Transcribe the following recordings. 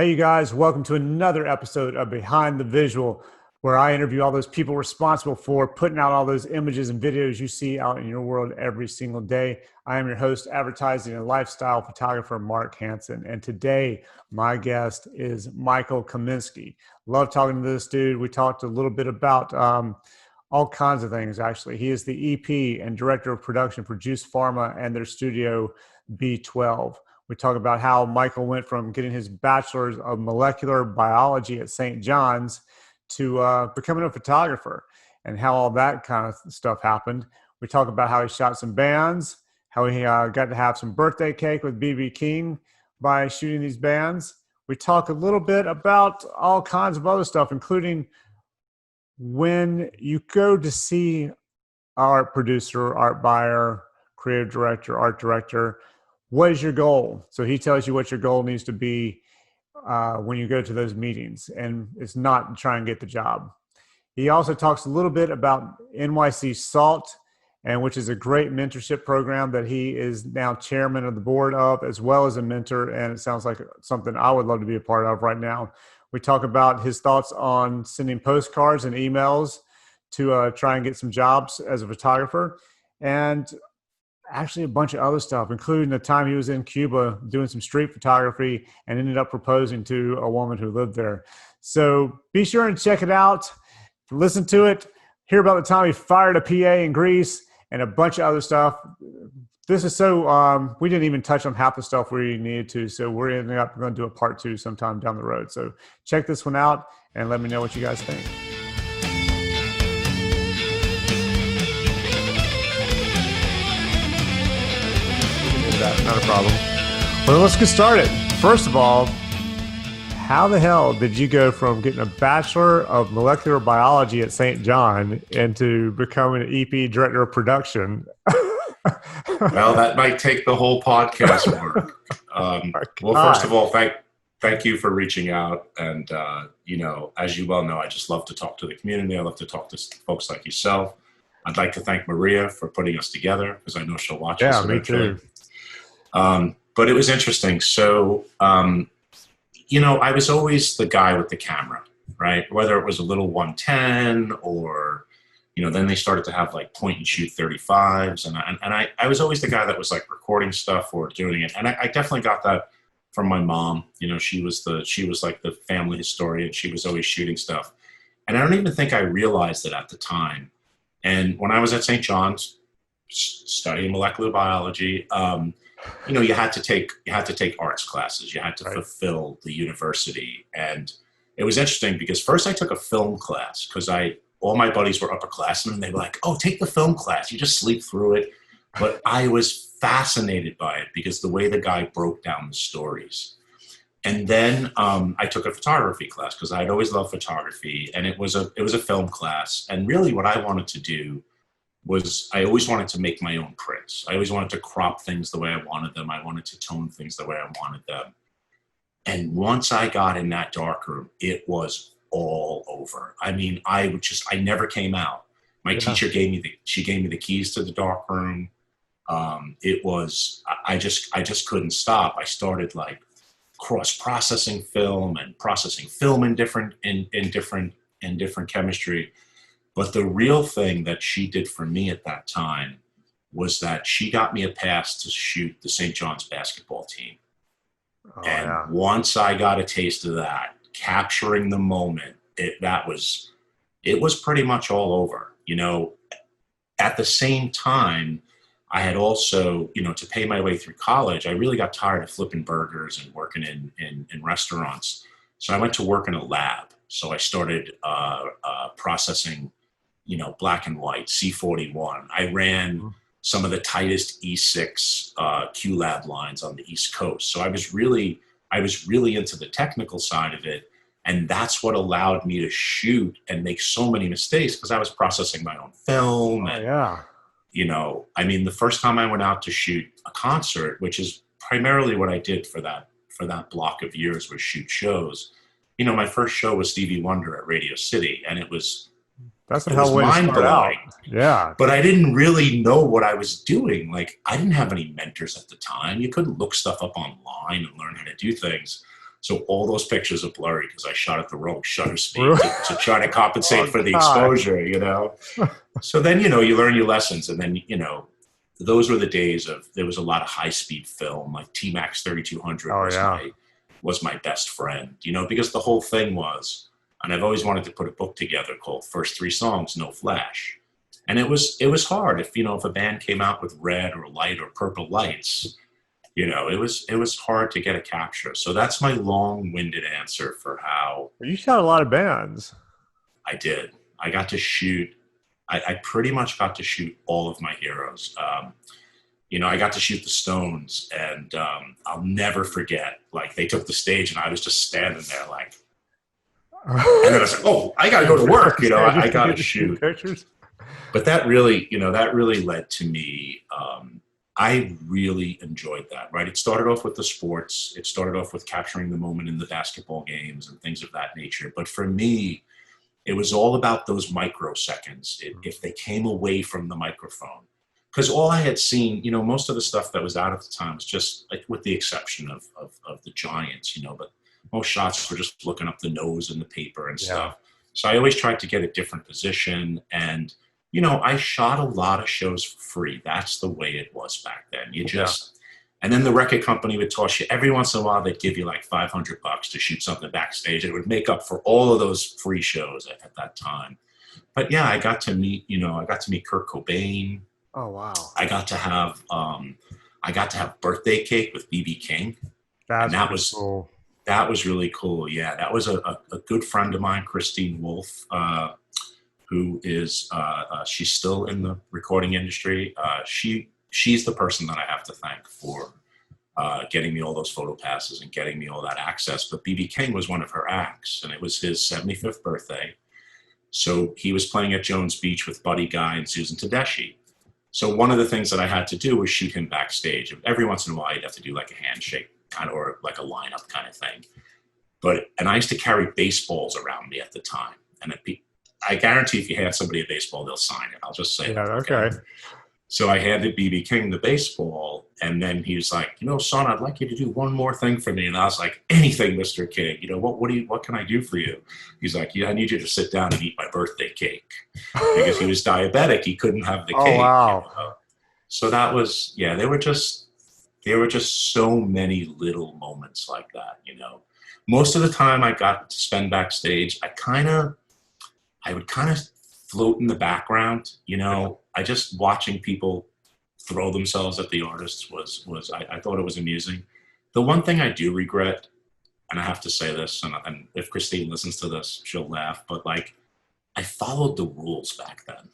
Hey, you guys, welcome to another episode of Behind the Visual, where I interview all those people responsible for putting out all those images and videos you see out in your world every single day. I am your host, advertising and lifestyle photographer, Mark Hansen. And today, my guest is Michael Kaminski. Love talking to this dude. We talked a little bit about all kinds of things, actually. He is the EP and director of production for Juice Pharma and their studio B12. We talk about how Michael went from getting his bachelor's of molecular biology at St. John's to becoming a photographer and how all that kind of stuff happened. We talk about how he shot some bands, how he got to have some birthday cake with B.B. King by shooting these bands. We talk a little bit about all kinds of other stuff, including when you go to see art producer, art buyer, creative director, art director, what is your goal? So he tells you what your goal needs to be when you go to those meetings, and it's not try and get the job. He also talks a little bit about NYC SALT, and which is a great mentorship program that he is now chairman of the board of, as well as a mentor, and it sounds like something I would love to be a part of right now. We talk about his thoughts on sending postcards and emails to try and get some jobs as a photographer, and actually a bunch of other stuff, including the time he was in Cuba doing some street photography and ended up proposing to a woman who lived there. So be sure and check it out, listen to it, hear about the time he fired a PA in Greece and a bunch of other stuff. This is so, we didn't even touch on half the stuff we needed to, so we're ending up going to do a part 2 sometime down the road. So check this one out and let me know what you guys think. Not a problem. Well, let's get started. First of all, how the hell did you go from getting a Bachelor of Molecular Biology at St. John into becoming an EP director of production? Well, that might take the whole podcast work. Well, first of all, thank you for reaching out. And, as you well know, I just love to talk to the community. I love to talk to folks like yourself. I'd like to thank Maria for putting us together because I know she'll watch us eventually. Me too. But it was interesting. So, I was always the guy with the camera, right? Whether it was a little 110 or, then they started to have like point and shoot 35s. And I was always the guy that was like recording stuff or doing it. And I definitely got that from my mom. She was like the family historian. She was always shooting stuff. And I don't even think I realized it at the time. And when I was at St. John's studying molecular biology, you had to take arts classes. You had to fulfill the university. And it was interesting because first I took a film class because all my buddies were upperclassmen and they were like, oh, take the film class. You just sleep through it. But I was fascinated by it because the way the guy broke down the stories. And then I took a photography class because I'd always loved photography, and it was a film class. And really what I wanted to do was I always wanted to make my own prints. I always wanted to crop things the way I wanted them. I wanted to tone things the way I wanted them. And once I got in that darkroom, it was all over. I mean, I never came out. My teacher gave me the keys to the darkroom. I just couldn't stop. I started like cross-processing film and processing film in different chemistry. But the real thing that she did for me at that time was that she got me a pass to shoot the St. John's basketball team. Once I got a taste of that, capturing the moment, it was pretty much all over. At the same time, I had also, to pay my way through college, I really got tired of flipping burgers and working in restaurants. So I went to work in a lab. So I started processing black and white, C41. I ran some of the tightest E6 QLab lines on the East Coast. So I was really into the technical side of it. And that's what allowed me to shoot and make so many mistakes because I was processing my own film. The first time I went out to shoot a concert, which is primarily what I did for that block of years was shoot shows. My first show was Stevie Wonder at Radio City, and it was mind-blowing. Yeah. But I didn't really know what I was doing. Like, I didn't have any mentors at the time. You couldn't look stuff up online and learn how to do things. So all those pictures are blurry because I shot at the wrong shutter speed Really? to try to compensate for the God. exposure, you know? So then, you know, you learn your lessons. And then, you know, those were the days of, there was a lot of high speed film, like T-Max 3200 Oh yeah. was my best friend, you know, because the whole thing was, and I've always wanted to put a book together called First Three Songs, No Flash. And it was hard if, you know, if a band came out with red or light or purple lights, you know, it was hard to get a capture. So that's my long-winded answer for how You shot a lot of bands. I did. I got to shoot. I pretty much got to shoot all of my heroes. You know, I got to shoot the Stones, and I'll never forget. Like, they took the stage, and I was just standing there, like, and then I was like, "Oh, I got to go to work." You know, I got to shoot pictures. But that really, you know, that really led to me. I really enjoyed that, right? It started off with the sports. It started off with capturing the moment in the basketball games and things of that nature. But for me, it was all about those microseconds. If they came away from the microphone, because all I had seen, you know, most of the stuff that was out at the time was just like, with the exception of the Giants, you know, but most shots were just looking up the nose in the paper and stuff. So I always tried to get a different position. And you know, I shot a lot of shows for free. That's the way it was back then. You just, and then the record company would toss you, every once in a while, they'd give you like $500 to shoot something backstage. It would make up for all of those free shows at that time. But yeah, I got to meet, you know, I got to meet Kurt Cobain. Oh, wow. I got to have Birthday Cake with B.B. King. That was cool. That was really cool. Yeah, that was a good friend of mine, Christine Wolf, who is she's still in the recording industry. She's the person that I have to thank for getting me all those photo passes and getting me all that access. But B.B. King was one of her acts, and it was his 75th birthday. So he was playing at Jones Beach with Buddy Guy and Susan Tedeschi. So one of the things that I had to do was shoot him backstage. Every once in a while, you'd have to do like a handshake kind of, or like a lineup kind of thing. And I used to carry baseballs around me at the time. And I guarantee if you hand somebody a baseball, they'll sign it. I'll just say that. Okay. So I handed B.B. King the baseball, and then he was like, you know, son, I'd like you to do one more thing for me. And I was like, anything, Mr. King. You know, what can I do for you? He's like, yeah, I need you to sit down and eat my birthday cake. Because he was diabetic. He couldn't have the cake. Wow. You know? So that was, yeah, there were just so many little moments like that, you know. Most of the time I got to spend backstage, I would kind of float in the background, you know. I just watching people throw themselves at the artists I thought it was amusing. The one thing I do regret, and I have to say this, and if Christine listens to this, she'll laugh, but like, I followed the rules back then,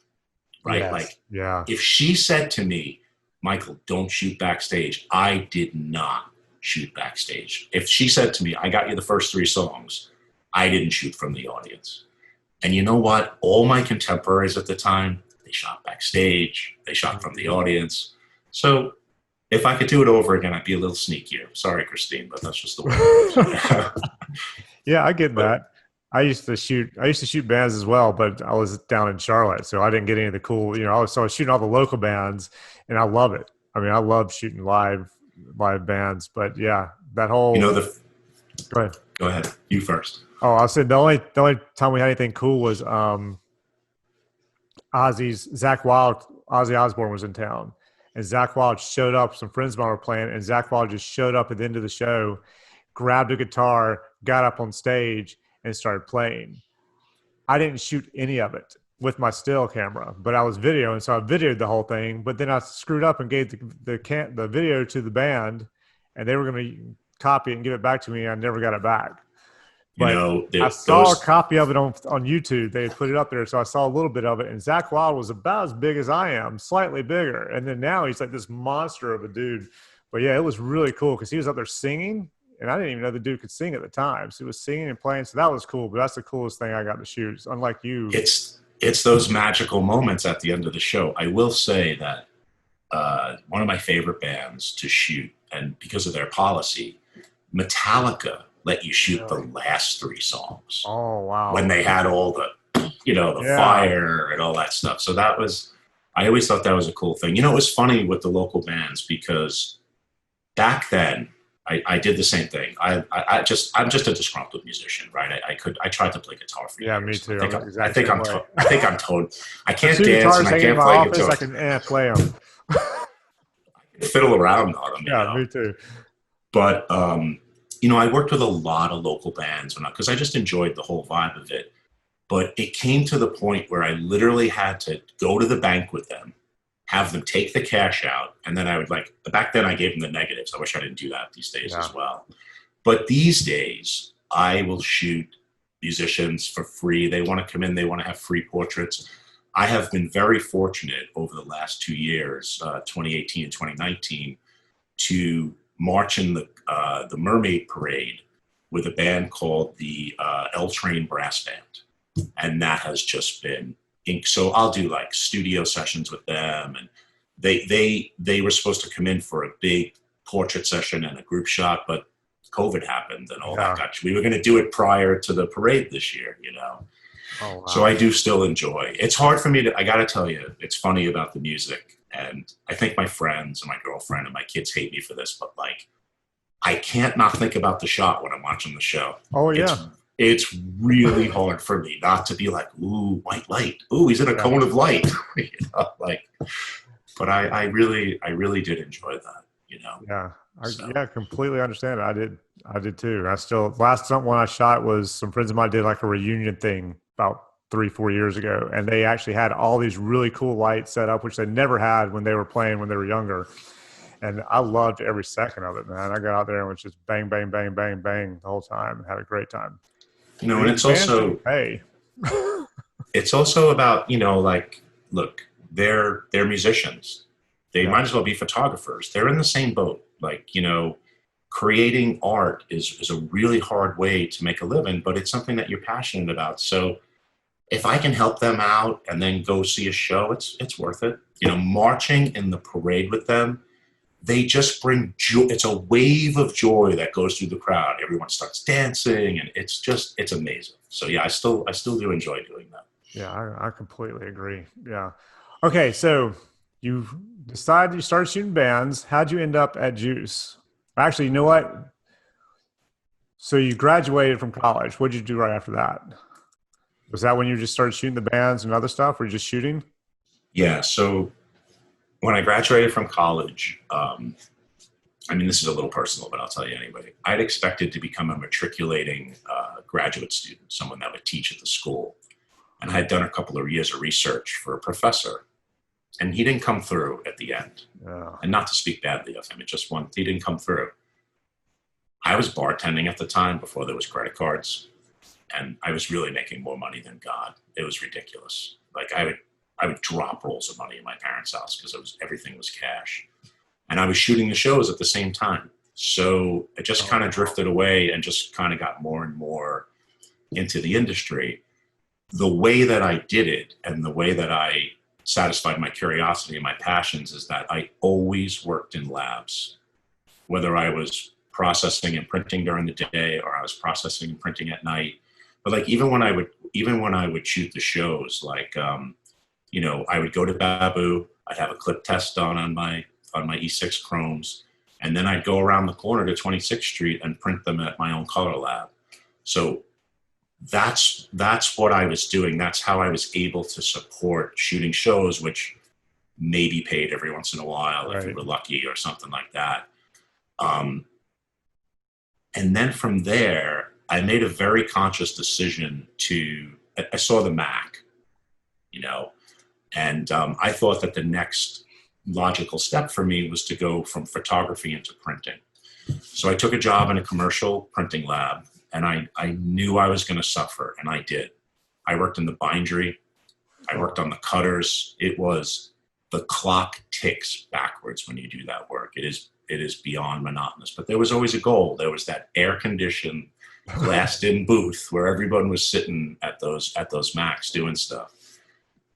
right? Yes. Like, yeah. If she said to me, Michael, don't shoot backstage, I did not shoot backstage. If she said to me, I got you the first 3 songs, I didn't shoot from the audience. And you know what? All my contemporaries at the time, they shot backstage, they shot from the audience. So if I could do it over again, I'd be a little sneakier. Sorry, Christine, but that's just the way it is. Yeah, I get that. I used to shoot bands as well, but I was down in Charlotte, so I didn't get any of the cool, you know, I was shooting all the local bands, and I love it. I mean, I love shooting live bands, but yeah, that whole, you know, go ahead. You first. Oh, I said the only time we had anything cool was Ozzy Osbourne was in town, and Zakk Wylde showed up. Some friends of mine were playing, and Zakk Wylde just showed up at the end of the show, grabbed a guitar, got up on stage, and started playing. I didn't shoot any of it with my still camera, but I was videoing, so I videoed the whole thing. But then I screwed up and gave the video to the band, and they were going to copy it and give it back to me. And I never got it back. But I saw a copy of it on YouTube. They had put it up there, so I saw a little bit of it. And Zakk Wylde was about as big as I am, slightly bigger. And then now he's like this monster of a dude. But yeah, it was really cool because he was up there singing, and I didn't even know the dude could sing at the time. So he was singing and playing, so that was cool. But that's the coolest thing I got to shoot. It's unlike you. It's those magical moments at the end of the show. I will say that one of my favorite bands to shoot, and because of their policy, Metallica let you shoot the last 3 songs. Oh, wow. When they had all the, you know, the fire and all that stuff. So that was, I always thought that was a cool thing. You know, it was funny with the local bands because back then, I did the same thing. I'm just a disgruntled musician, right? I tried to play guitar for Yeah, years. me too. I think I'm the I exact think same I'm way. I think I'm told I can't Two dance and guitars I hanging in can't my play office. guitar. I can play them. Fiddle around on them, Yeah, me too. But I worked with a lot of local bands because I just enjoyed the whole vibe of it. But it came to the point where I literally had to go to the bank with them, have them take the cash out, and then I would back then I gave them the negatives. I wish I didn't do that these days Yeah. as well. But these days I will shoot musicians for free. They want to come in, they want to have free portraits. I have been very fortunate over the last 2 years, 2018 and 2019, to march in the Mermaid Parade with a band called the L Train Brass Band, and that has just been ink. So I'll do like studio sessions with them, and they were supposed to come in for a big portrait session and a group shot, but COVID happened and all that. We were going to do it prior to the parade this year, Oh, wow. So I do still enjoy. It's hard for me I got to tell you, it's funny about the music. And I think my friends and my girlfriend and my kids hate me for this, but I can't not think about the shot when I'm watching the show. Oh, yeah. It's really hard for me not to be like, ooh, white light. Ooh, he's in a cone of light. But I really did enjoy that, Yeah. I completely understand it. I did too. Last one I shot was some friends of mine did like a reunion thing about 3-4 years ago. And they actually had all these really cool lights set up, which they never had when they were playing when they were younger. And I loved every second of it, man. I got out there and was just bang, bang, bang, bang, bang the whole time and had a great time. And it's also, it's also about, look, they're musicians. They might as well be photographers. They're in the same boat. Creating art is a really hard way to make a living, but it's something that you're passionate about. So if I can help them out and then go see a show, it's worth it. Marching in the parade with them, they just bring joy. It's a wave of joy that goes through the crowd. Everyone starts dancing, and it's amazing. So yeah, I still do enjoy doing that. Yeah, I completely agree. Yeah. Okay, so you decided you started shooting bands. How'd you end up at Juice? Actually, you know what? So you graduated from college. What did you do right after that? Was that when you just started shooting the bands and other stuff? Or you just shooting? Yeah. So when I graduated from college, this is a little personal, but I'll tell you anyway. I'd expected to become a matriculating graduate student, someone that would teach at the school. And I had done a couple of years of research for a professor. And he didn't come through at the end. Yeah. And not to speak badly of him, he didn't come through. I was bartending at the time before there was credit cards. And I was really making more money than God. It was ridiculous. I would drop rolls of money in my parents' house because everything was cash. And I was shooting the shows at the same time. So I just kind of drifted away and just kind of got more and more into the industry. The way that I did it and the way that I satisfied my curiosity and my passions is that I always worked in labs, whether I was processing and printing during the day or I was processing and printing at night. But even when I would shoot the shows, I would go to Babu, I'd have a clip test done on my E6 chromes, and then I'd go around the corner to 26th Street and print them at my own color lab. So that's what I was doing. That's how I was able to support shooting shows, which maybe paid every once in a while if we were lucky or something like that. And then from there, I made a very conscious decision I saw the Mac, and I thought that the next logical step for me was to go from photography into printing. So I took a job in a commercial printing lab, and I knew I was going to suffer, and I did. I worked in the bindery. I worked on the cutters. The clock ticks backwards when you do that work. It is beyond monotonous, but there was always a goal. There was that air-conditioned, glassed-in booth where everyone was sitting at those Macs doing stuff.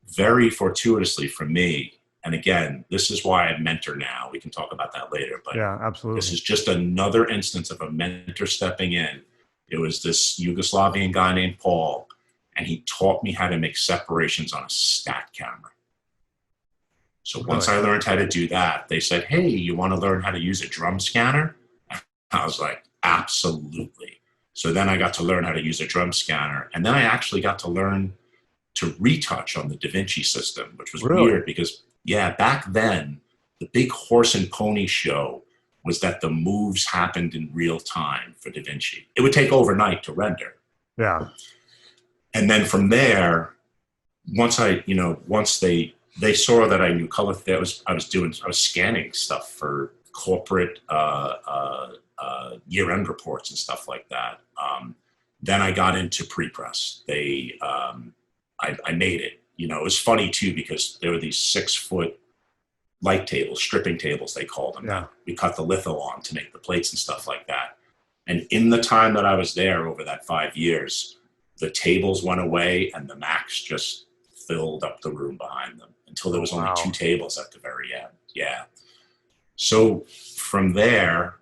Very fortuitously for me, and again, this is why I mentor now. We can talk about that later, but yeah, absolutely. This is just another instance of a mentor stepping in. It was this Yugoslavian guy named Paul, and he taught me how to make separations on a stat camera. So once I learned how to do that, they said, hey, you want to learn how to use a drum scanner? I was like, absolutely. So then I got to learn how to use a drum scanner. And then I actually got to learn to retouch on the Da Vinci system, which was Really? weird because, yeah, back then, the big horse and pony show was that the moves happened in real time for Da Vinci. It would take overnight to render. Yeah. And then from there, once they saw that I knew color, I was scanning stuff for corporate year-end reports and stuff like that. Then I got into pre-press. I made it. You know, it was funny too because there were these 6-foot light tables, stripping tables, they called them. Yeah. We cut the litho on to make the plates and stuff like that. And in the time that I was there over that 5 years, the tables went away and the Macs just filled up the room behind them until there was only 2 tables at the very end. Yeah. So from there,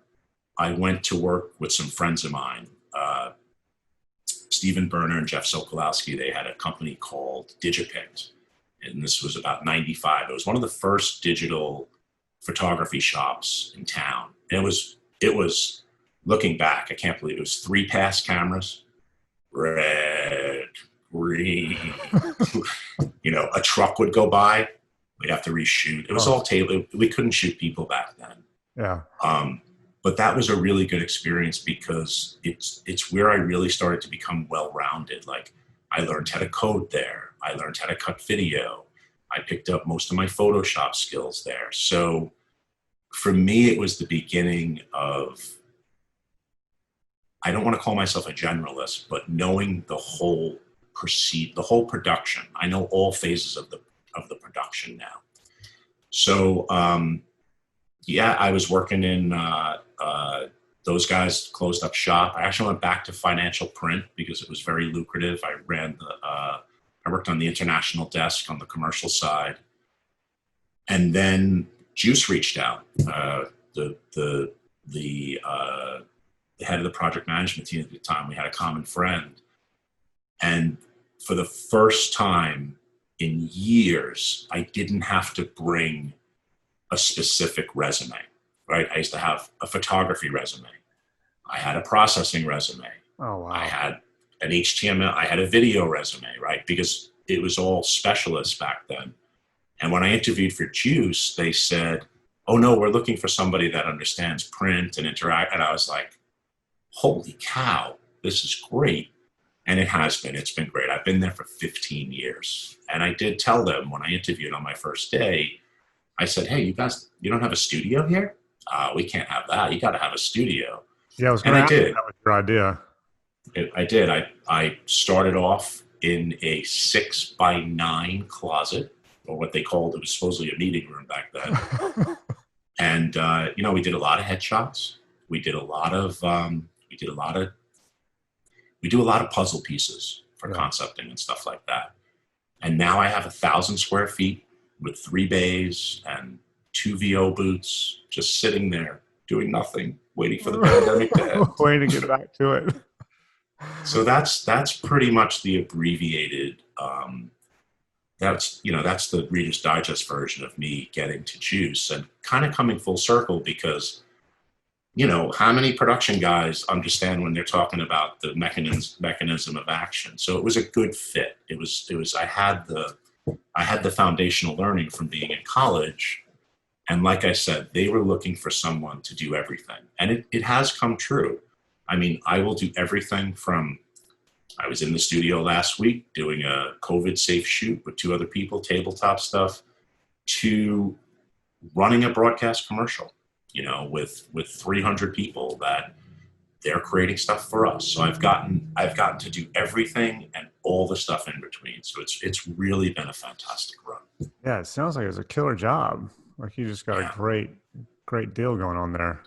I went to work with some friends of mine, Stephen Berner and Jeff Sokolowski. They had a company called Digipict, and this was about 95. It was one of the first digital photography shops in town. And it was looking back, I can't believe it was 3-pass cameras, red, green. You know, a truck would go by, we'd have to reshoot. It was all table. We couldn't shoot people back then. Yeah. But that was a really good experience because it's where I really started to become well-rounded. Like, I learned how to code there. I learned how to cut video. I picked up most of my Photoshop skills there. So for me, it was the beginning of, I don't want to call myself a generalist, but knowing the whole production. I know all phases of the production now. So, yeah, I was working in, those guys closed up shop. I actually went back to financial print because it was very lucrative. I worked on the international desk on the commercial side. And then Juice reached out, the head of the project management team at the time. We had a common friend. And for the first time in years, I didn't have to bring a specific resume, right? I used to have a photography resume. I had a processing resume. Oh, wow. I had an HTML, I had a video resume, right? Because it was all specialists back then. And when I interviewed for Juice, they said, oh no, we're looking for somebody that understands print and interact. And I was like, holy cow, this is great. And it has been, it's been great. I've been there for 15 years. And I did tell them when I interviewed on my first day, I said, hey, you guys, you don't have a studio here? We can't have that. You got to have a studio. Yeah, I was and I did. That was your idea. I did. I started off in a 6x9 closet, or what they called, it was supposedly a meeting room back then. And, you know, we did a lot of headshots. We do a lot of puzzle pieces for concepting and stuff like that. And now I have 1,000 square feet with 3 bays and 2 VO booths, just sitting there doing nothing, waiting for the pandemic to end. Waiting to get back to it. So that's pretty much the abbreviated. That's the Reader's Digest version of me getting to Juice and kind of coming full circle because, you know, how many production guys understand when they're talking about the mechanism of action? So it was a good fit. It was. I had the foundational learning from being in college, and like I said, they were looking for someone to do everything, and it has come true. I mean, I will do everything from. I was in the studio last week doing a COVID safe shoot with 2 other people, tabletop stuff, to running a broadcast commercial. You know, with 300 people that they're creating stuff for us. So I've gotten to do everything and all the stuff in between. So it's really been a fantastic run. Yeah, it sounds like it was a killer job. Like you just got a great deal going on there.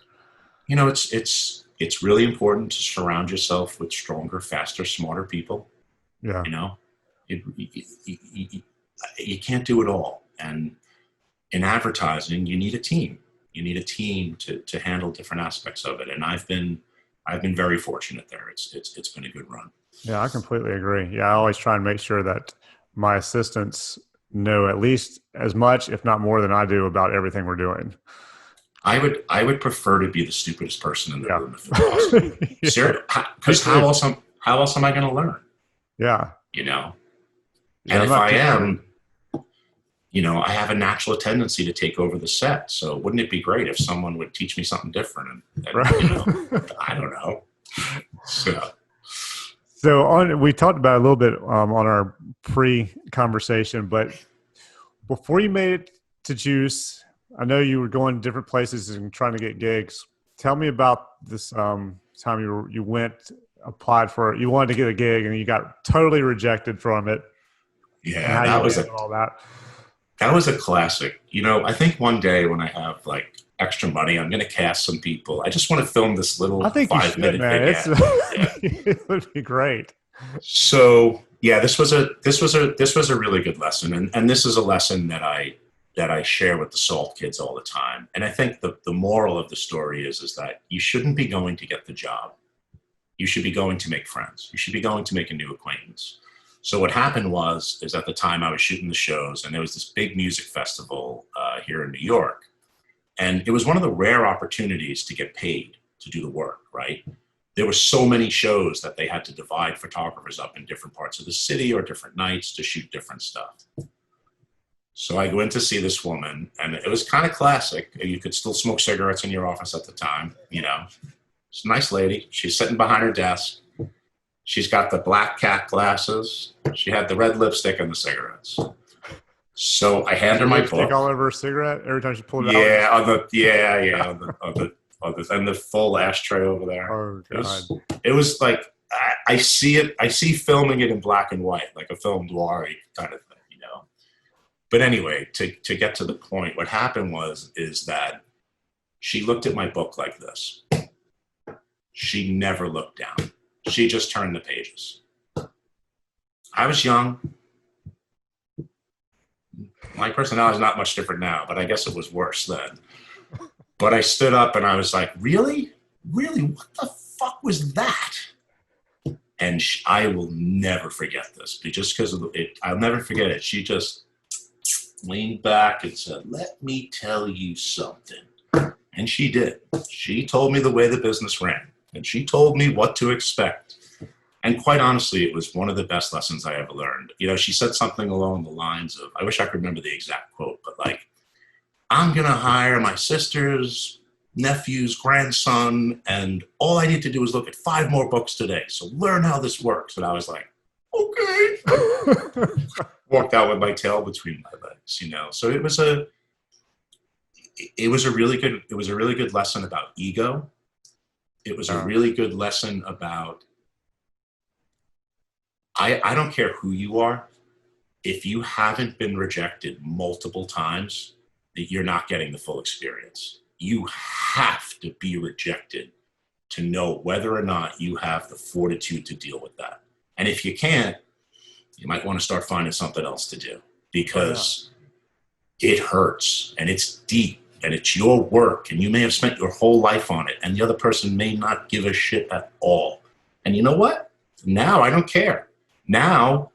You know, it's really important to surround yourself with stronger, faster, smarter people. Yeah. You know, you can't do it all. And in advertising, you need a team. You need a team to handle different aspects of it. And I've been very fortunate there. It's been a good run. Yeah, I completely agree. Yeah, I always try and make sure that my assistants know at least as much, if not more than I do about everything we're doing. I would prefer to be the stupidest person in the Yeah. room if possible. Yeah. Seriously, because how else am I going to learn? Yeah. You know, Yeah. and I'm if not I too worried. am, I have a natural tendency to take over the set. So wouldn't it be great if someone would teach me something different? And Right. I don't know. So So we talked about it a little bit on our pre-conversation, but before you made it to Juice, I know you were going to different places and trying to get gigs. Tell me about this time you went, applied for it. You wanted to get a gig and you got totally rejected from it, and yeah, how you handled all that. that was a classic. I think one day when I have like extra money, I'm going to cast some people. I just want to film this I little think you five should, minute man. vignette. Yeah. It would be great. So yeah, this was a really good lesson, and this is a lesson that I share with the SALT kids all the time. And I think the moral of the story is that you shouldn't be going to get the job. You should be going to make friends. You should be going to make a new acquaintance. So what happened is at the time I was shooting the shows, and there was this big music festival here in New York, and it was one of the rare opportunities to get paid to do the work, right? There were so many shows that they had to divide photographers up in different parts of the city or different nights to shoot different stuff. So I go in to see this woman, and it was kind of classic. You could still smoke cigarettes in your office at the time, She's a nice lady. She's sitting behind her desk. She's got the black cat glasses. She had the red lipstick and the cigarettes. So I hand her my Lipstick book. all over her cigarette every time she pulled it Yeah, out. on the and the full ashtray over there. Oh God. It was like I see it. I see filming it in black and white, like a film noir kind of thing. But anyway, to get to the point, what happened is that she looked at my book like this. She never looked down. She just turned the pages. I was young. My personality is not much different now, but I guess it was worse then. But I stood up and I was like, really? Really? What the fuck was that? And I will never forget this, just because of it. I'll never forget it. She just leaned back and said, let me tell you something. And she did. She told me the way the business ran, and she told me what to expect. And quite honestly, it was one of the best lessons I ever learned. She said something along the lines of, I wish I could remember the exact quote, but like, I'm going to hire my sister's nephew's grandson, and all I need to do is look at 5 more books today. So learn how this works. And I was like, okay. Walked out with my tail between my legs, So it was a really good lesson about ego. It was a really good lesson about, I don't care who you are. If you haven't been rejected multiple times, that you're not getting the full experience. You have to be rejected to know whether or not you have the fortitude to deal with that. And if you can't, you might want to start finding something else to do, because it hurts and it's deep and it's your work, and you may have spent your whole life on it, and the other person may not give a shit at all. And you know what? Now I don't care. Now,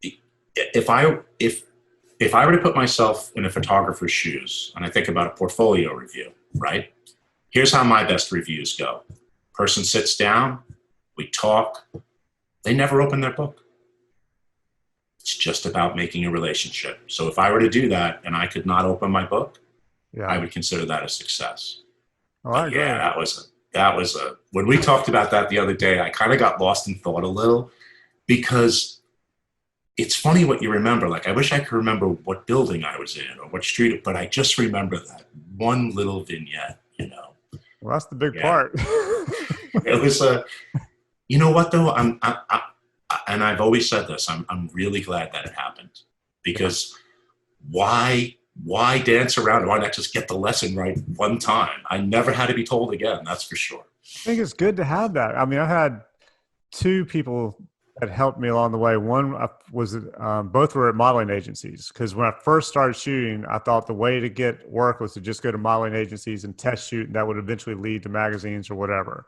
if I were to put myself in a photographer's shoes and I think about a portfolio review, right? Here's how my best reviews go. Person sits down, we talk, they never open their book. It's just about making a relationship. So if I were to do that and I could not open my book, I would consider that a success. Oh, I agree. Yeah, that was when we talked about that the other day, I kind of got lost in thought a little, because it's funny what you remember. Like, I wish I could remember what building I was in or what street, but I just remember that one little vignette, Well, that's the big part. It was you know what though? And I've always said this, I'm really glad that it happened, because why dance around? Why not just get the lesson right one time? I never had to be told again. That's for sure. I think it's good to have that. I mean, I had 2 people that helped me along the way. One was both were at modeling agencies, because when I first started shooting, I thought the way to get work was to just go to modeling agencies and test shoot, and that would eventually lead to magazines or whatever.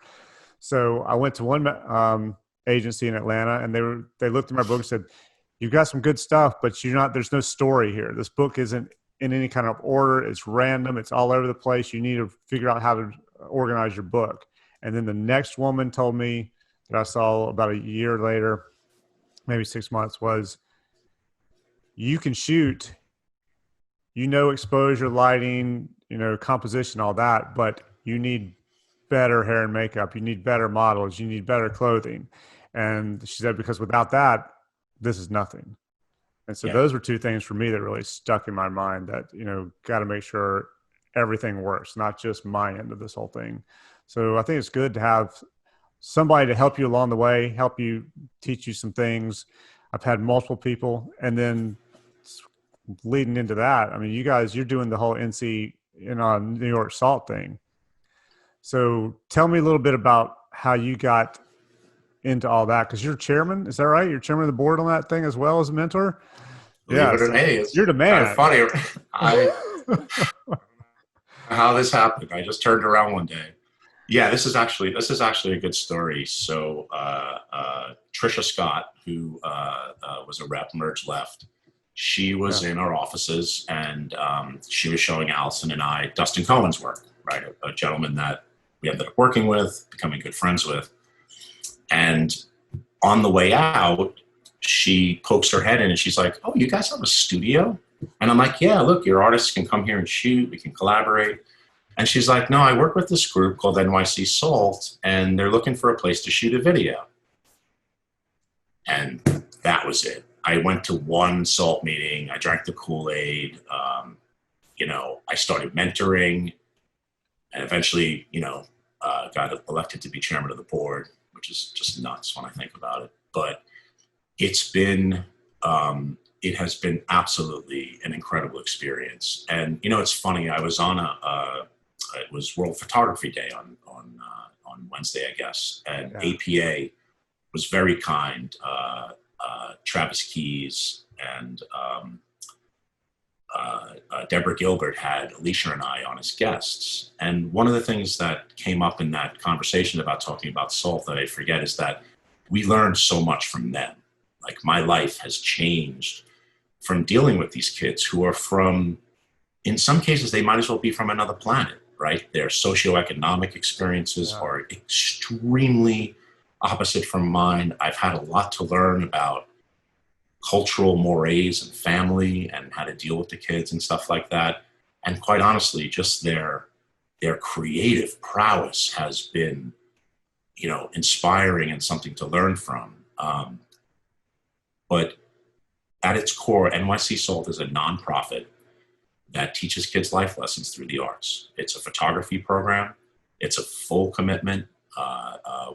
So I went to one agency in Atlanta, and they looked at my book and said, "You've got some good stuff, but there's no story here. This book isn't in any kind of order. It's random. It's all over the place. You need to figure out how to organize your book. And then the next woman told me that I saw about a year later, maybe 6 months, was you can shoot, exposure, lighting, composition, all that, but you need better hair and makeup. You need better models. You need better clothing. And she said, because without that, this is nothing. And so those were two things for me that really stuck in my mind that, got to make sure everything works, not just my end of this whole thing. So I think it's good to have somebody to help you along the way, help you, teach you some things. I've had multiple people. And then leading into that, I mean, you guys, you're doing the whole New York SALT thing. So tell me a little bit about how you got into all that, because you're chairman. Is that right? You're chairman of the board on that thing as well as a mentor? Yeah, so you're the man. Kind of funny. How this happened. I just turned around one day. Yeah, this is actually a good story. So Trisha Scott, who was a rep, merged left. She was in our offices, and she was showing Allison and I Dustin Cohen's work, right? A gentleman that we ended up working with, becoming good friends with. And on the way out, she pokes her head in and she's like, "Oh, you guys have a studio?" And I'm like, "Yeah, look, your artists can come here and shoot. We can collaborate." And she's like, "No, I work with this group called NYC SALT, and they're looking for a place to shoot a video." And that was it. I went to one SALT meeting. I drank the Kool-Aid. I started mentoring, and eventually, got elected to be chairman of the board, which is just nuts when I think about it. But it has been absolutely an incredible experience. And, it's funny, I was on it was World Photography Day on Wednesday, I guess. And APA was very kind. Travis Keys and Deborah Gilbert had Alicia and I on as guests. And one of the things that came up in that conversation about talking about SALT that I forget is that we learned so much from them. Like, my life has changed from dealing with these kids who are from, in some cases, they might as well be from another planet, right? Their socioeconomic experiences are extremely opposite from mine. I've had a lot to learn about cultural mores and family and how to deal with the kids and stuff like that. And quite honestly, just their creative prowess has been, inspiring and something to learn from. But at its core, NYC SALT is a nonprofit that teaches kids life lessons through the arts. It's a photography program. It's a full commitment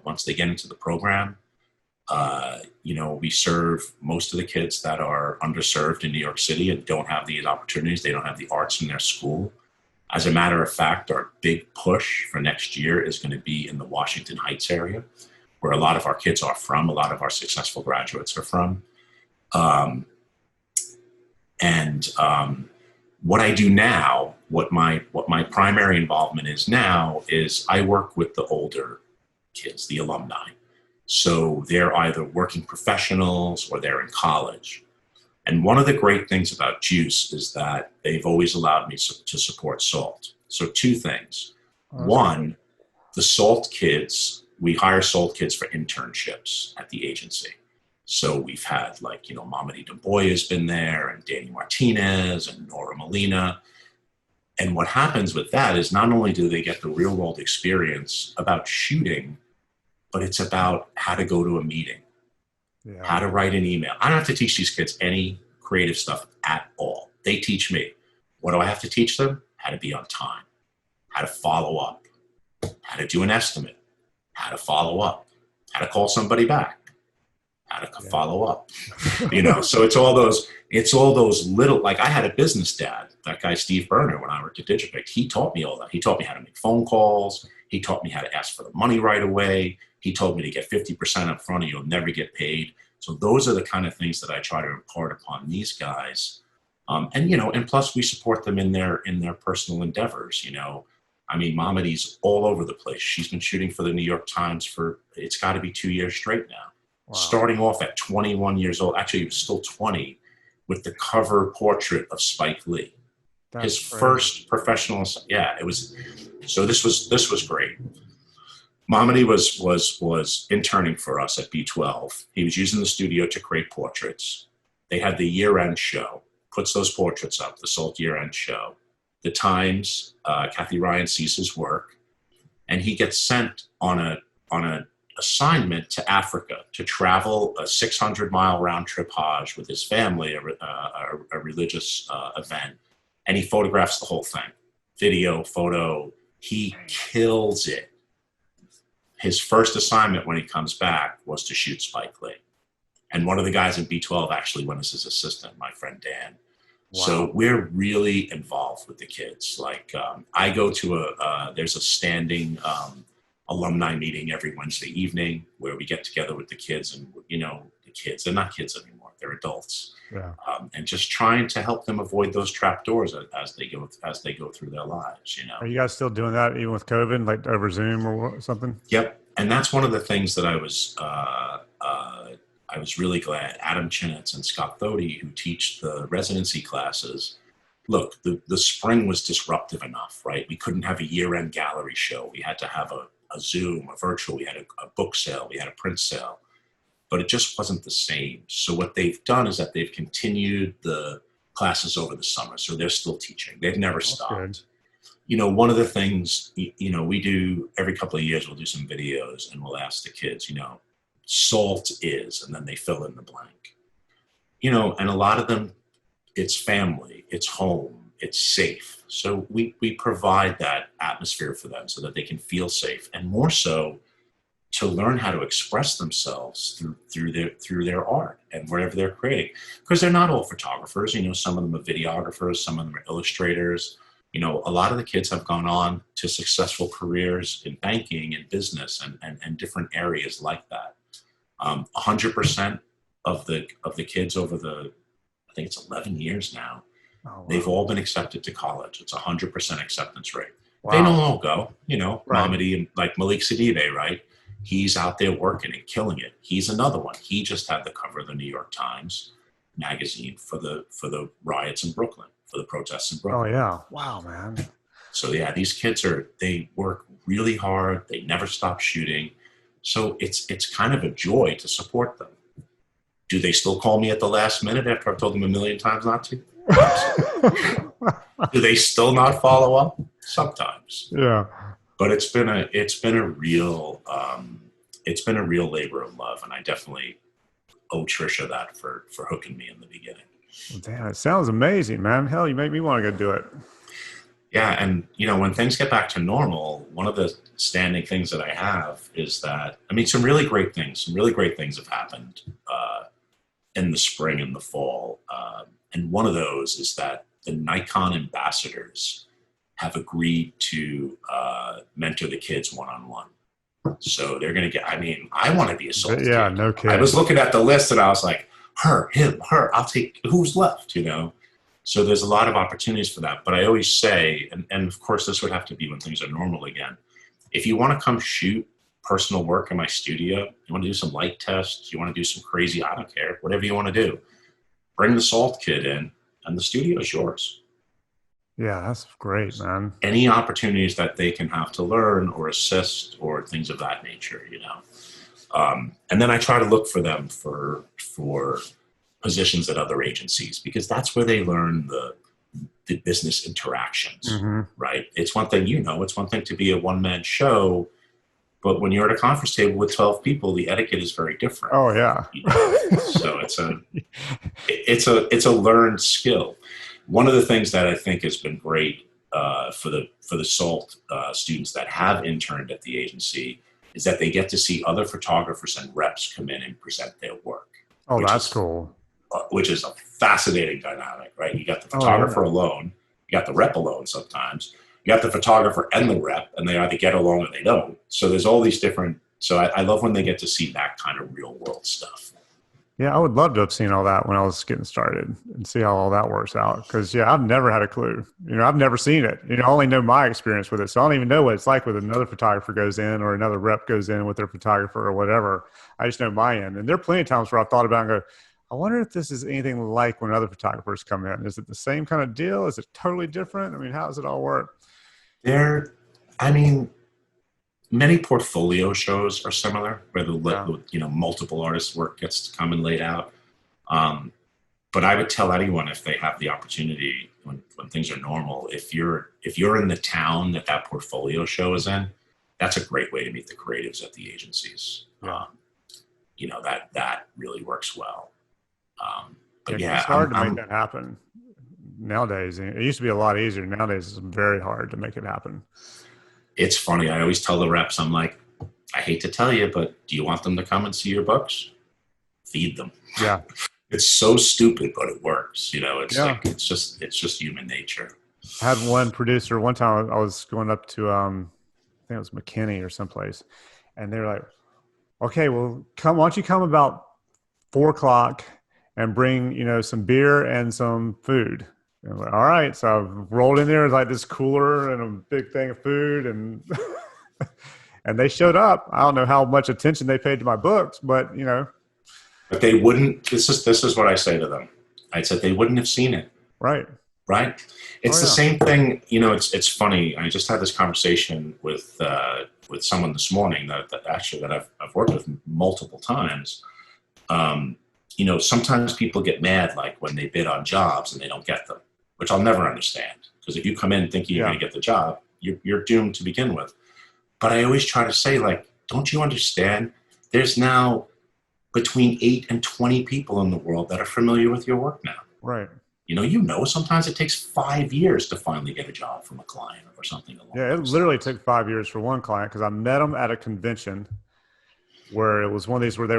once they get into the program. We serve most of the kids that are underserved in New York City and don't have these opportunities. They don't have the arts in their school. As a matter of fact, our big push for next year is going to be in the Washington Heights area, where a lot of our kids are from, a lot of our successful graduates are from. What I do now, what my primary involvement is now, is I work with the older kids, the alumni. So they're either working professionals or they're in college. And one of the great things about Juice is that they've always allowed me to support SALT. So two things. One, the SALT kids, we hire SALT kids for internships at the agency. So we've had Mamadi Dubois has been there, and Danny Martinez and Nora Molina. And what happens with that is not only do they get the real world experience about shooting, but it's about how to go to a meeting, how to write an email. I don't have to teach these kids any creative stuff at all. They teach me. What do I have to teach them? How to be on time, how to follow up, how to do an estimate, how to follow up, how to call somebody back, how to follow up. So it's all those little, like, I had a business dad, that guy Steve Berner, when I worked at Digipict. He taught me all that. He taught me how to make phone calls. He taught me how to ask for the money right away. He told me to get 50% up front or you'll never get paid. So those are the kind of things that I try to impart upon these guys. And plus we support them in their personal endeavors. I mean, Mamadi's all over the place. She's been shooting for the New York Times it's got to be 2 years straight now. Wow. Starting off at 21 years old, actually he was still 20, with the cover portrait of Spike Lee. His That's crazy. first professional. Yeah, it was. So this was great. Mamadi was interning for us at B12. He was using the studio to create portraits. They had the year-end show, puts those portraits up, the Salt year-end show. The Times, Kathy Ryan sees his work, and he gets sent on a assignment to Africa to travel a 600-mile round trip Hajj with his family, a religious event, and he photographs the whole thing, video, photo. He kills it. His first assignment when he comes back was to shoot Spike Lee. And one of the guys in B12 actually went as his assistant, my friend Dan. Wow. So we're really involved with the kids. Like I go to there's a standing alumni meeting every Wednesday evening where we get together with the kids and, the kids, they're not kids anymore, they're adults. Yeah. And just trying to help them avoid those trap doors as they go through their lives. Are you guys still doing that even with COVID, like over Zoom or something? Yep. And that's one of the things that I was really glad. Adam Chinitz and Scott Thody, who teach the residency classes, look, the spring was disruptive enough, right? We couldn't have a year-end gallery show. We had to have a Zoom, a virtual. We had a book sale. We had a print sale. But it just wasn't the same. So what they've done is that they've continued the classes over the summer. So they're still teaching. They've never stopped. Good. One of the things, we do every couple of years, we'll do some videos and we'll ask the kids, SALT is, and then they fill in the blank. And a lot of them, it's family, it's home, it's safe. So we provide that atmosphere for them so that they can feel safe, and more so to learn how to express themselves through their art and wherever they're creating. Because they're not all photographers, some of them are videographers, some of them are illustrators. A lot of the kids have gone on to successful careers in banking and business and different areas like that. 100% of the kids over I think it's 11 years now, wow. They've all been accepted to college. It's 100% acceptance rate. Wow. They don't all go, right. Mamadi and like Malik Sidibe, right? He's out there working and killing it. He's another one. He just had the cover of the New York Times magazine for the riots in Brooklyn, for the protests in Brooklyn. Oh yeah. Wow, man. So yeah, these kids they work really hard. They never stop shooting. So it's kind of a joy to support them. Do they still call me at the last minute after I've told them a million times not to? Do they still not follow up? Sometimes. Yeah. But it's been a real labor of love, and I definitely owe Trisha that for hooking me in the beginning. Well, damn, it sounds amazing, man. Hell, you make me want to go do it. Yeah, and when things get back to normal, one of the standing things that I have is that some really great things have happened in the spring and the fall, and one of those is that the Nikon ambassadors have agreed to mentor the kids one-on-one. So they're going to get, I want to be a SALT kid. Yeah, no kidding. I was looking at the list and I was like, her, him, her, I'll take who's left, So there's a lot of opportunities for that. But I always say, and of course this would have to be when things are normal again, if you want to come shoot personal work in my studio, you want to do some light tests, you want to do some crazy, I don't care, whatever you want to do, bring the SALT kid in and the studio is yours. Yeah, that's great, man. Any opportunities that they can have to learn or assist or things of that nature, and then I try to look for them for positions at other agencies, because that's where they learn the business interactions, mm-hmm. right? It's one thing, it's one thing to be a one-man show, but when you're at a conference table with 12 people, the etiquette is very different. Oh yeah. So it's a learned skill. One of the things that I think has been great for the SALT students that have interned at the agency is that they get to see other photographers and reps come in and present their work. Oh, that's cool. Which is a fascinating dynamic, right? You got the photographer alone, you got the rep alone sometimes, you got the photographer and the rep, and they either get along or they don't. So there's all these different, so I love when they get to see that kind of real world stuff. Yeah, I would love to have seen all that when I was getting started and see how all that works out. Because, I've never had a clue. I've never seen it. I only know my experience with it. So I don't even know what it's like when another photographer goes in or another rep goes in with their photographer or whatever. I just know my end. And there are plenty of times where I've thought about it and go, I wonder if this is anything like when other photographers come in. Is it the same kind of deal? Is it totally different? I mean, how does it all work? There, I mean, many portfolio shows are similar, where Yeah. multiple artists' work gets to come and laid out. But I would tell anyone, if they have the opportunity, when things are normal, if you're in the town that portfolio show is in, that's a great way to meet the creatives at the agencies. Yeah. That really works well. But Yeah, 'cause it's yeah, hard to make that happen nowadays. It used to be a lot easier. Nowadays, it's very hard to make it happen. it's funny. I always tell the reps, I'm like, I hate to tell you, but do you want them to come and see your books? Feed them. Yeah. It's so stupid, but it works. It's Yeah. like it's just human nature. I had one producer one time. I was going up to I think it was McKinney or someplace, and they were like, "Okay, well, come. Why don't you come about 4 o'clock and bring some beer and some food?" And I'm like, "All right." So I rolled in there with like this cooler and a big thing of food, and and they showed up. I don't know how much attention they paid to my books, but But they wouldn't. This is what I say to them. I said they wouldn't have seen it. right. Right. It's the same thing. It's funny. I just had this conversation with someone this morning that I've worked with multiple times. Sometimes people get mad, like when they bid on jobs and they don't get them, which I'll never understand. Because if you come in thinking you're going to get the job, you're doomed to begin with. But I always try to say, like, don't you understand? There's now between 8 and 20 people in the world that are familiar with your work now. Right. Sometimes it takes 5 years to finally get a job from a client or something along Yeah, it those literally lines. took 5 years for one client because I met them at a convention where it was one of these where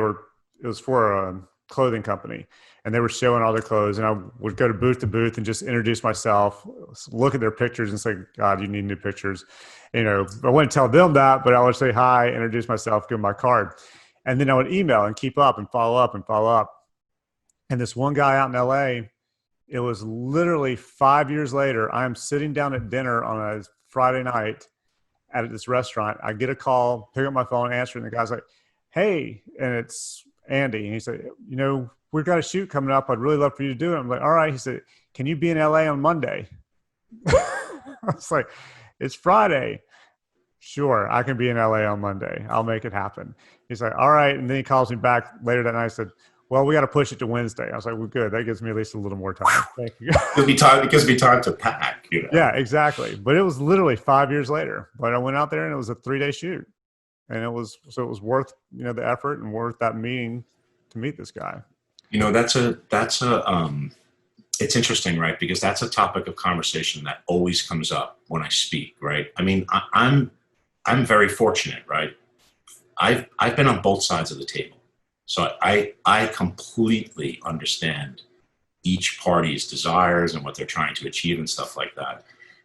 it was for a clothing company and they were showing all their clothes, and I would go to booth and just introduce myself, look at their pictures and say, "God, you need new pictures." I wouldn't tell them that, but I would say hi, introduce myself, give them my card. And then I would email and keep up and follow up and follow up. And this one guy out in LA, it was literally 5 years later. I'm sitting down at dinner on a Friday night at this restaurant. I get a call, pick up my phone, answer, and the guy's like, "Hey," and it's Andy. And he said, "We've got a shoot coming up. I'd really love for you to do it." I'm like, "All right." He said, "Can you be in LA on Monday?" I was like, "It's Friday." "Sure, I can be in LA on Monday. I'll make it happen." He's like, "All right." And then he calls me back later that night. I said, "Well, we got to push it to Wednesday." I was like, "Well, good. That gives me at least a little more time." Thank you. It gives me time to pack. Yeah, exactly. But it was literally 5 years later. But I went out there and it was a 3-day shoot. And it was worth, the effort and worth that meeting to meet this guy. It's interesting, right? Because that's a topic of conversation that always comes up when I speak, right? I mean, I'm very fortunate, right? I've been on both sides of the table. So I completely understand each party's desires and what they're trying to achieve and stuff like that.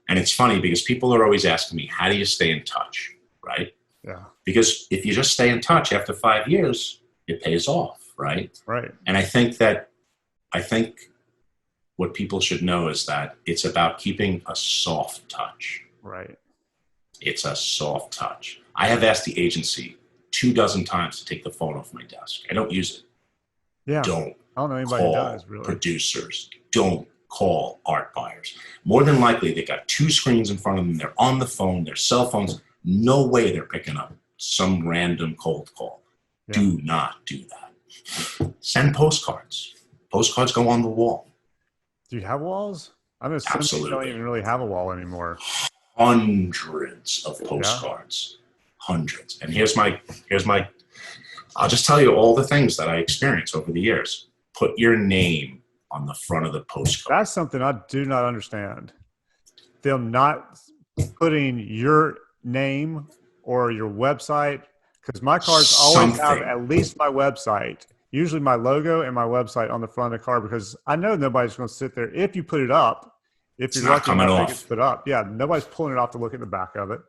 And it's funny because people are always asking me, how do you stay in touch, right? Yeah. Because if you just stay in touch after 5 years, it pays off, right? Right. And I think what people should know is that it's about keeping a soft touch. Right. It's a soft touch. I have asked the agency 24 times to take the phone off my desk. I don't use it. Yeah. Don't I don't know anybody who call does, really. producers. Don't call art buyers. More than likely, they got 2 screens in front of them. They're on the phone, their cell phones. No way they're picking up some random cold call. Yeah. Do not do that. Send postcards. Postcards go on the wall. Do you have walls? I know some people don't even really have a wall anymore. Hundreds of postcards. Yeah. Hundreds. And here's my I'll just tell you all the things that I experienced over the years. Put your name on the front of the postcard. That's something I do not understand. They're not putting your name or your website, because my cards always have at least my website, usually my logo and my website on the front of the card, because I know nobody's going to sit there. If you put it up, if you're lucky enough to get put up, yeah, nobody's pulling it off to look at the back of it.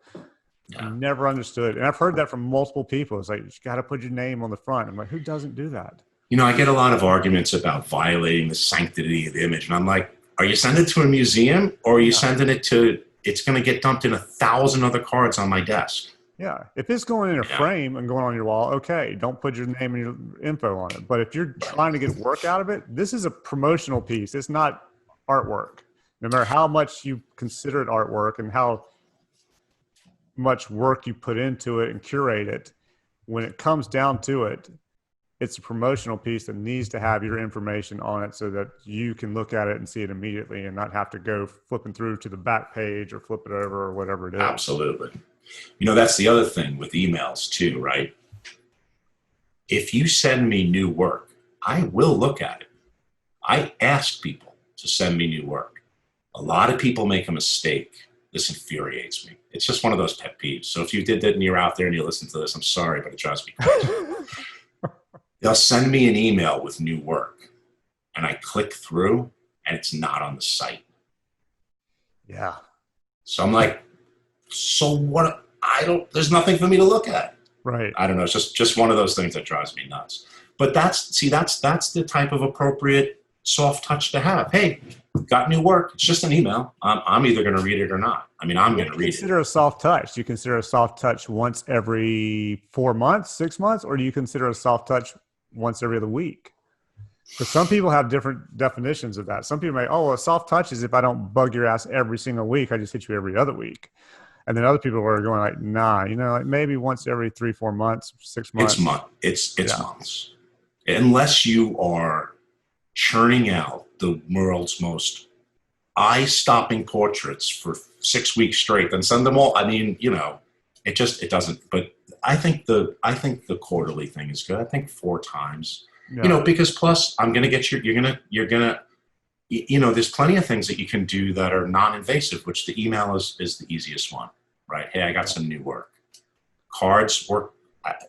Yeah. I never understood. And I've heard that from multiple people. It's like, you got to put your name on the front. I'm like, who doesn't do that? I get a lot of arguments about violating the sanctity of the image. And I'm like, are you sending it to a museum, or are you sending it to, it's going to get dumped in 1,000 other cards on my desk? Yeah. If it's going in a Yeah, frame and going on your wall, okay, don't put your name and your info on it. But if you're right. trying to get work out of it, this is a promotional piece. It's not artwork. No matter how much you consider it artwork and how much work you put into it and curate it, when it comes down to it, it's a promotional piece that needs to have your information on it so that you can look at it and see it immediately and not have to go flipping through to the back page or flip it over or whatever it is. Absolutely. That's the other thing with emails too, right? If you send me new work, I will look at it. I ask people to send me new work. A lot of people make a mistake. This infuriates me. It's just one of those pet peeves. So if you did that and you're out there and you listen to this, I'm sorry, but it drives me crazy. They'll send me an email with new work and I click through and it's not on the site. Yeah. So I'm like, so what? There's nothing for me to look at. Right. I don't know. It's just one of those things that drives me nuts. But that's the type of appropriate soft touch to have. Hey, got new work. It's just an email. I'm either going to read it or not. I mean, I'm going to read it. Consider a soft touch. Do you consider a soft touch once every 4 months, 6 months, or do you consider a soft touch once every other week? Because some people have different definitions of that. Some people may, a soft touch is if I don't bug your ass every single week, I just hit you every other week. And then other people are going like, nah, like maybe once every 3, 4 months, 6 months. It's months. Unless you are churning out the world's most eye-stopping portraits for 6 weeks straight, then send them all. I mean, it doesn't. But I think the quarterly thing is good. I think 4 times. Yeah. Because plus I'm going to get you're going to, there's plenty of things that you can do that are non-invasive, which the email is the easiest one, right? Hey, I got some new work. Cards work,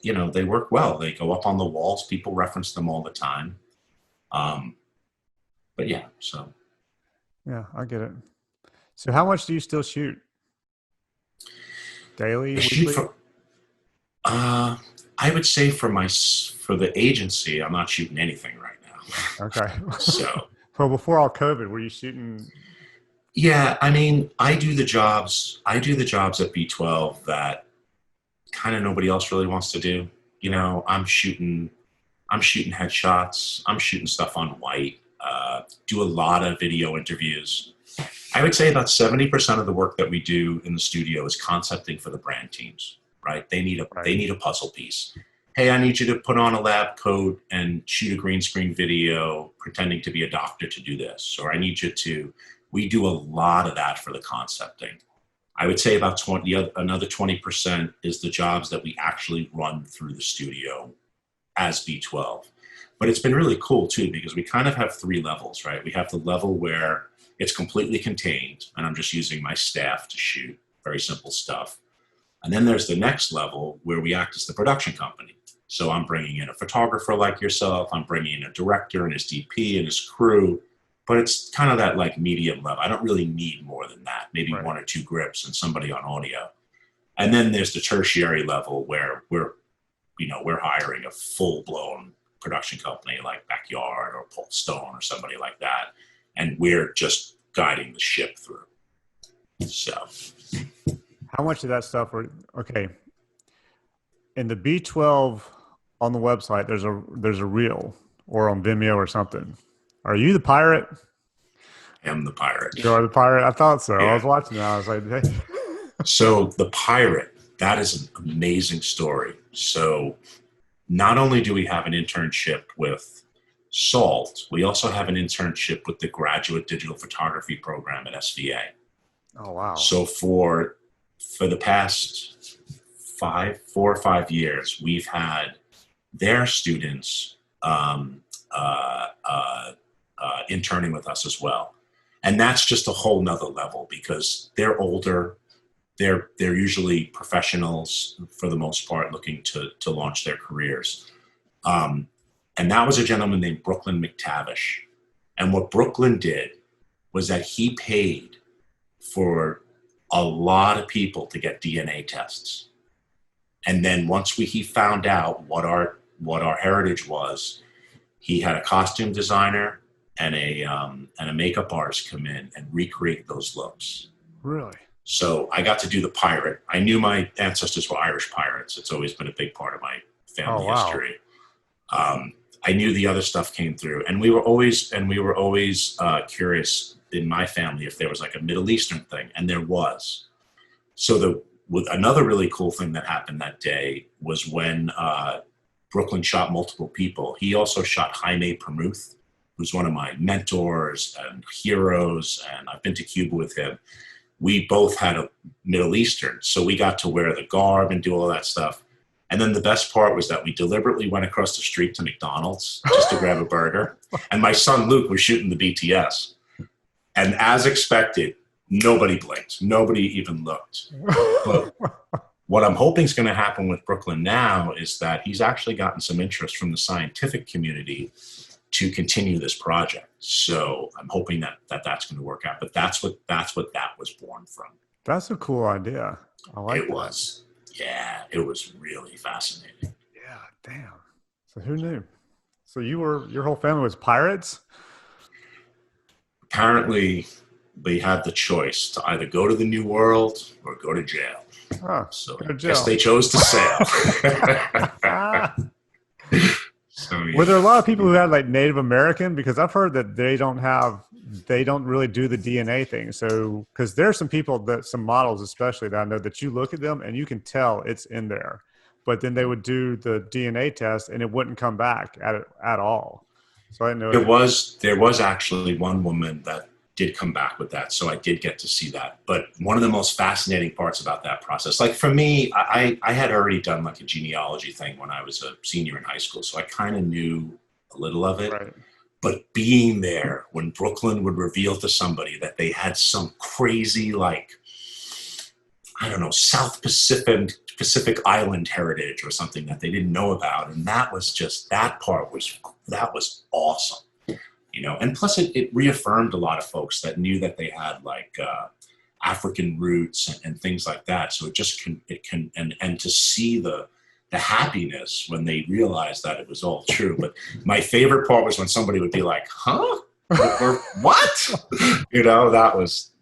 they work well. They go up on the walls. People reference them all the time. But yeah, so. Yeah, I get it. So how much do you still shoot? Daily, weekly? I would say for the agency, I'm not shooting anything right now. Okay. So. Well, before all COVID, were you shooting? Yeah, I mean, I do the jobs at B12 that kind of nobody else really wants to do. I'm shooting headshots. I'm shooting stuff on white. Do a lot of video interviews. I would say about 70% of the work that we do in the studio is concepting for the brand teams, right? They need a puzzle piece. Hey, I need you to put on a lab coat and shoot a green screen video pretending to be a doctor to do this. Or I need you to, we do a lot of that for the concepting. I would say about another 20% is the jobs that we actually run through the studio as B12. But it's been really cool too, because we kind of have 3 levels, right? We have the level where it's completely contained and I'm just using my staff to shoot very simple stuff. And then there's the next level where we act as the production company. So I'm bringing in a photographer like yourself. I'm bringing in a director and his DP and his crew. But it's kind of that like medium level. I don't really need more than that. Maybe 1 or 2 grips and somebody on audio. And then there's the tertiary level where we're hiring a full-blown production company like Backyard or Pulp Stone or somebody like that. And we're just guiding the ship through. So. How much of that stuff okay. In the B12 on the website, there's a reel or on Vimeo or something. Are you the pirate? I am the pirate. You are the pirate? I thought so. Yeah. I was watching that. I was like, hey. So the pirate, that is an amazing story. So not only do we have an internship with SALT, we also have an internship with the Graduate Digital Photography Program at SVA. Oh, wow. So for the past 4 or 5 years, we've had their students interning with us as well. And that's just a whole nother level because they're older. They're usually professionals for the most part looking to launch their careers. And that was a gentleman named Brooklyn McTavish. And what Brooklyn did was that he paid for a lot of people to get DNA tests. And then once he found out what our heritage was, he had a costume designer and a makeup artist come in and recreate those looks. Really? So I got to do the pirate. I knew my ancestors were Irish pirates. It's always been a big part of my Oh, family wow. history. I knew the other stuff came through, and we were always curious in my family if there was like a Middle Eastern thing, and there was. So with another really cool thing that happened that day was when Brooklyn shot multiple people. He also shot Jaime Permuth, who's one of my mentors and heroes, and I've been to Cuba with him. We both had a Middle Eastern, so we got to wear the garb and do all that stuff. And then the best part was that we deliberately went across the street to McDonald's just to grab a burger. And my son Luke was shooting the BTS. And as expected, nobody blinked. Nobody even looked. But what I'm hoping is going to happen with Brooklyn now is that he's actually gotten some interest from the scientific community to continue this project. So I'm hoping that that's going to work out. But that's what that was born from. That's a cool idea. I like it. Was. Yeah, it was really fascinating. Yeah, damn. So who knew? So your whole family was pirates? Apparently, they had the choice to either go to the New World or go to jail. Oh, so I guess they chose to sail. So, yeah. Were there a lot of people who had like Native American? Because I've heard that they don't really do the DNA thing. So, because there are some models especially that I know that you look at them and you can tell it's in there, but then they would do the DNA test and it wouldn't come back at all. So I didn't know. There was actually one woman that did come back with that. So I did get to see that. But one of the most fascinating parts about that process, like for me, I had already done like a genealogy thing when I was a senior in high school. So I kind of knew a little of it. Right. But being there when Brooklyn would reveal to somebody that they had some crazy, like, I don't know, South Pacific Island heritage or something that they didn't know about. And that part was awesome. You know, and plus it reaffirmed a lot of folks that knew that they had like African roots and things like that. So it can to see the happiness when they realized that it was all true. But my favorite part was when somebody would be like, huh? Or what? You know, that was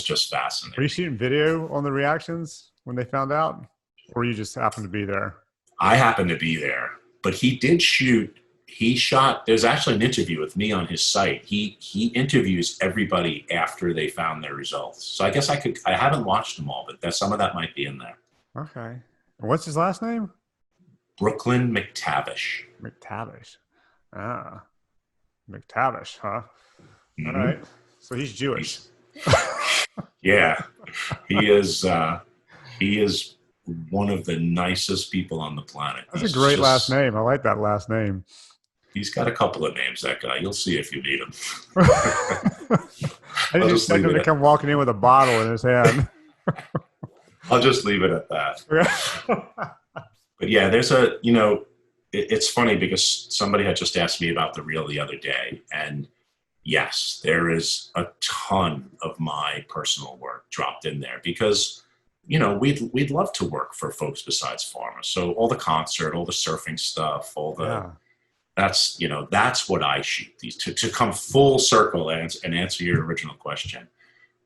just fascinating. Were you shooting video on the reactions when they found out? Or you just happened to be there? I happened to be there. But he did shoot. He shot, there's actually an interview with me on his site. He interviews everybody after they found their results. So I guess I haven't watched them all, but some of that might be in there. Okay. And what's his last name? Brooklyn McTavish. McTavish. Ah. McTavish, huh? Mm-hmm. All right. So he's Jewish. Yeah. He is one of the nicest people on the planet. That's a great last name. I like that last name. He's got a couple of names, that guy. You'll see if you meet him. I didn't expect him to come walking in with a bottle in his hand. I'll just leave it at that. But yeah, it's funny because somebody had just asked me about the reel the other day. And yes, there is a ton of my personal work dropped in there because, you know, we'd love to work for folks besides Pharma. So all the concert, all the surfing stuff, all the, that's what I shoot. These to come full circle and answer your original question.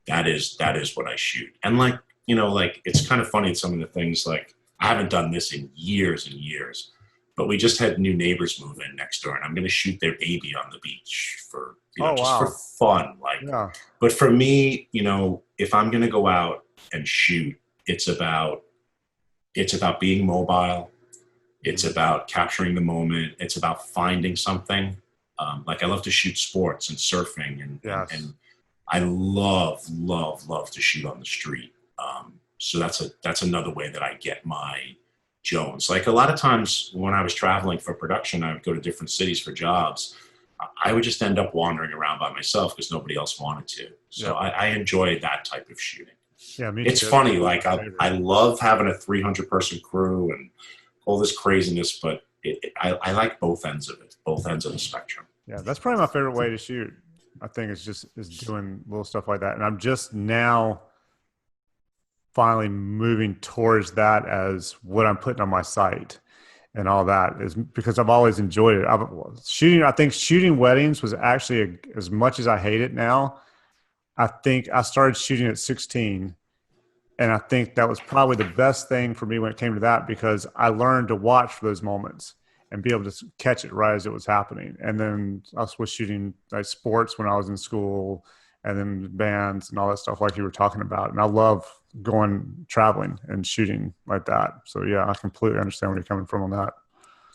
That is what I shoot. And like, it's kind of funny. Some of the things, like, I haven't done this in years and years, but we just had new neighbors move in next door and I'm going to shoot their baby on the beach for, for fun. But for me, if I'm going to go out and shoot, it's about being mobile. It's about capturing the moment. It's about finding something. Like I love to shoot sports and surfing and I love to shoot on the street. So that's another way that I get my Jones. Like a lot of times when I was traveling for production, I would go to different cities for jobs. I would just end up wandering around by myself because nobody else wanted to. So I enjoy that type of shooting. Yeah, me it's too. funny. Like I love having a 300 person crew and all this craziness, but I like both ends of it, both ends of the spectrum. Yeah, that's probably my favorite way to shoot. I think is doing little stuff like that. And I'm just now finally moving towards that as what I'm putting on my site and all that, is because I've always enjoyed it. I think shooting weddings was actually as much as I hate it now. I think I started shooting at 16 And I think that was probably the best thing for me when it came to that, because I learned to watch for those moments and be able to catch it right as it was happening. And then I was shooting like sports when I was in school, and then bands and all that stuff like you were talking about. And I love going traveling and shooting like that. So yeah, I completely understand where you're coming from on that.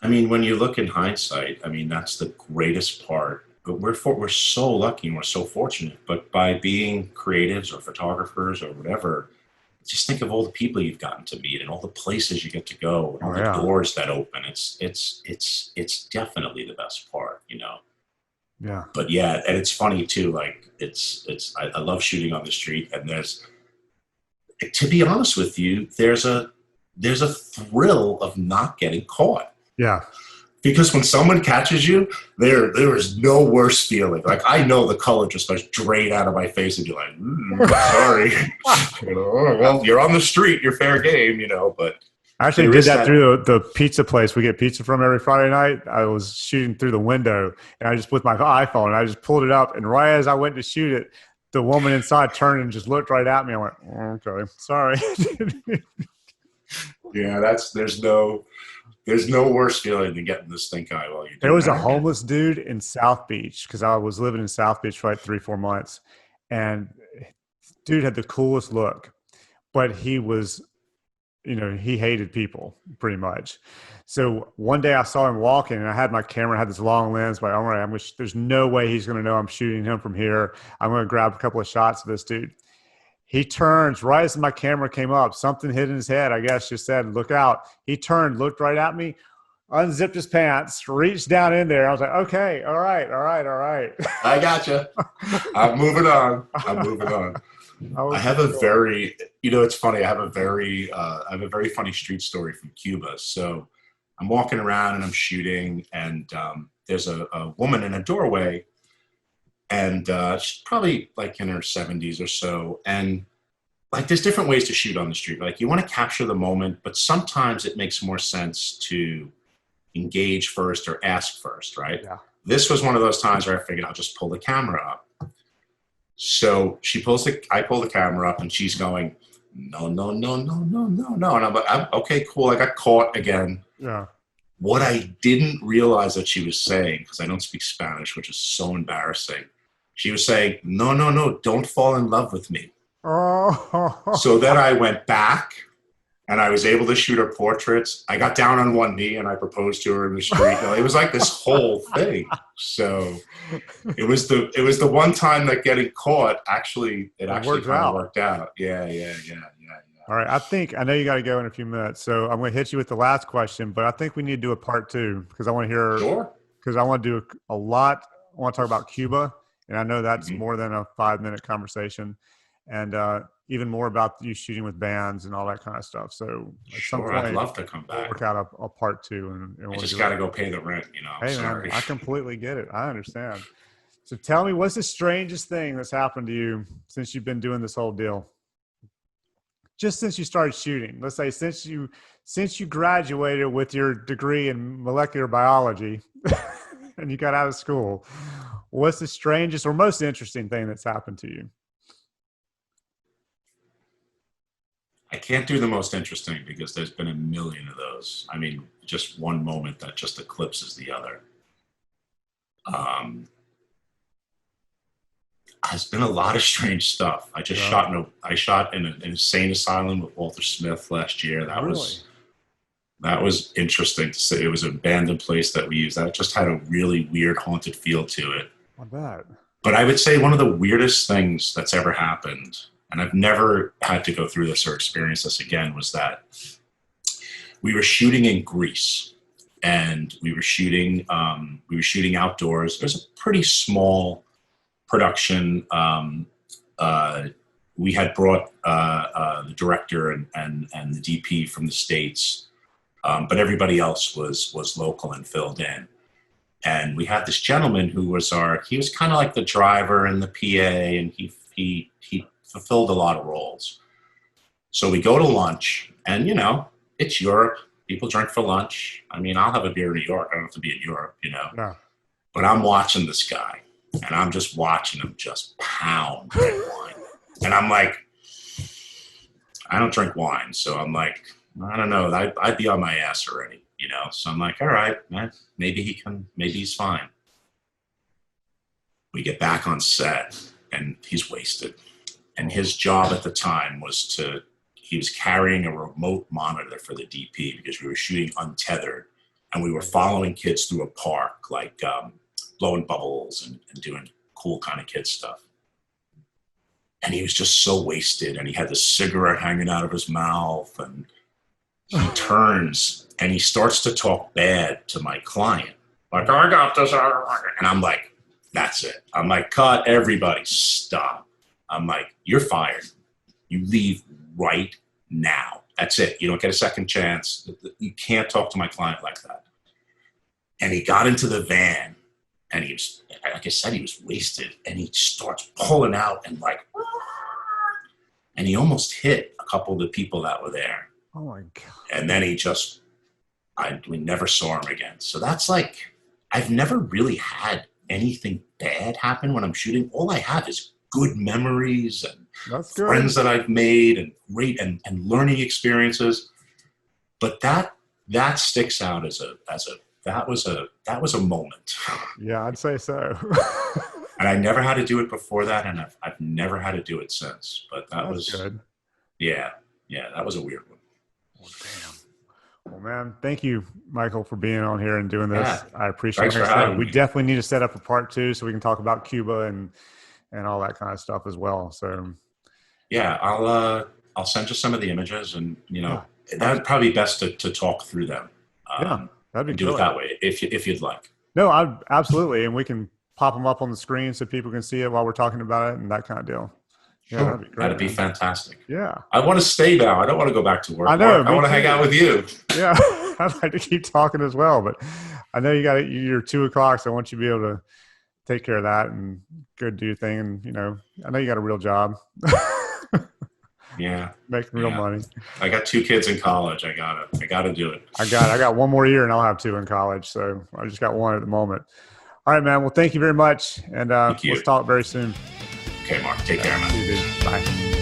I mean, when you look in hindsight, I mean, that's the greatest part. But we're so lucky and we're so fortunate. But by being creatives or photographers or whatever, just think of all the people you've gotten to meet and all the places you get to go and all Oh the yeah. doors that open. It's definitely the best part, you know. Yeah. But yeah, and it's funny too. Like I love shooting on the street, and to be honest with you, there's a thrill of not getting caught. Yeah. Because when someone catches you, there is no worse feeling. Like I know the color just starts drain out of my face, and you're like, sorry, you know, oh, well, you're on the street, you're fair game, you know. But I actually there did is that through the pizza place we get pizza from every Friday night. I was shooting through the window, and I just with my iPhone, and I just pulled it up, and right as I went to shoot it, the woman inside turned and just looked right at me. I went, okay, sorry. Yeah, there's no worse feeling than getting the stink eye while you're There doing was a that. homeless dude in South Beach, because I was living in South Beach for like 3-4 months, and dude had the coolest look, but he was, he hated people pretty much. So one day I saw him walking, and I had my camera, I had this long lens, but all right, there's no way he's going to know I'm shooting him from here. I'm going to grab a couple of shots of this dude. He turns right as my camera came up. Something hit in his head, I guess, just said, "Look out." He turned, looked right at me, unzipped his pants, reached down in there. I was like, okay, all right, all right, all right. I gotcha. I'm moving on. I'm moving on. That I was have pretty a cool. very, it's funny. I have a very funny street story from Cuba. So I'm walking around and I'm shooting, and there's a woman in a doorway, and she's probably like in her 70s or so. And like, there's different ways to shoot on the street. Like, you want to capture the moment, but sometimes it makes more sense to engage first or ask first, right? Yeah. This was one of those times where I figured I'll just pull the camera up. So I pull the camera up, and she's going, no, no, no, no, no, no, no. And I'm like, okay, cool. I got caught again. Yeah. What I didn't realize that she was saying, because I don't speak Spanish, which is so embarrassing, she was saying, no, no, no, don't fall in love with me. So Oh, then I went back, and I was able to shoot her portraits. I got down on one knee and I proposed to her in the street. It was like this whole thing. So it was the one time that getting caught it actually works kind of out. worked out. Yeah, yeah, yeah, yeah, All right. I know you got to go in a few minutes. So I'm going to hit you with the last question, but I think we need to do a part two, because I want to yeah. hear, Sure. because I want to do a lot. I want to talk about Cuba. And I know that's Hmm. more than a 5-minute conversation. And even more about you shooting with bands and all that kind of stuff. So at some Sure, I'd point, love to come we'll back. work out a part two, and I we'll just do got it. to go pay the rent. I'm Hey, man, sorry. I completely get it. I understand. So tell me, what's the strangest thing that's happened to you since you've been doing this whole deal? Just since you started shooting, let's say since you graduated with your degree in molecular biology and you got out of school, what's the strangest or most interesting thing that's happened to you? I can't do the most interesting because there's been a million of those. I mean, just one moment that just eclipses the other. Um, There's been a lot of strange stuff. Yeah. I shot in an insane asylum with Walter Smith last year. That Really? was that was interesting to see. It was an abandoned place that we used. That just had a really weird haunted feel to it. I bet. But I would say one of the weirdest things that's ever happened, and I've never had to go through this or experience this again, was that we were shooting in Greece, and we were shooting outdoors. It was a pretty small production. We had brought the director and the DP from the States, but everybody else was local and filled in. And we had this gentleman who he was kind of like the driver and the PA, and he fulfilled a lot of roles. So we go to lunch, and it's Europe. People drink for lunch. I mean, I'll have a beer in New York. I don't have to be in Europe. Yeah. But I'm watching this guy, and I'm just watching him just pound red wine. And I'm like, I don't drink wine. So I'm like, I don't know. I'd be on my ass already, you know? So I'm like, all right, man, maybe he's fine. We get back on set and he's wasted. And his job at the time was he was carrying a remote monitor for the DP because we were shooting untethered and we were following kids through a park, like blowing bubbles and doing cool kind of kid stuff. And he was just so wasted and he had the cigarette hanging out of his mouth and he turns and he starts to talk bad to my client. Like, I got this. And I'm like, that's it. I'm like, cut, everybody, stop. I'm like, you're fired. You leave right now. That's it. You don't get a second chance. You can't talk to my client like that. And he got into the van and he was, like I said, he was wasted. And he starts pulling out and like, and he almost hit a couple of the people that were there. Oh my God. And then we never saw him again. So that's like, I've never really had anything bad happen when I'm shooting. All I have is good memories and friends that I've made and great and learning experiences. But that sticks out that was a moment. Yeah, I'd say so. And I never had to do it before that, and I've never had to do it since. But that was good. Yeah, that was a weird one. Oh, damn. Well, man, thank you, Michael, for being on here and doing this. Yeah. I appreciate it. Thanks for having me. We definitely need to set up a part 2 so we can talk about Cuba and all that kind of stuff as well. So, yeah, I'll send you some of the images, and that would probably be best to talk through them. Yeah, that'd be do it that way if you'd like. No, absolutely, and we can pop them up on the screen so people can see it while we're talking about it and that kind of deal. Yeah, sure. That'd be great. That'd be fantastic. Yeah. I want to stay now. I don't want to go back to work. I know. I want to hang out with you. Yeah. I'd like to keep talking as well, but I know you're 2 o'clock, so I want you to be able to take care of that and go do your thing. And, I know you got a real job. Yeah. Making real money. I got 2 kids in college. I gotta do it. I got 1 more year and I'll have 2 in college. So I just got 1 at the moment. All right, man. Well, thank you very much. And let's talk very soon. Okay, Mark. Take care, man. Bye.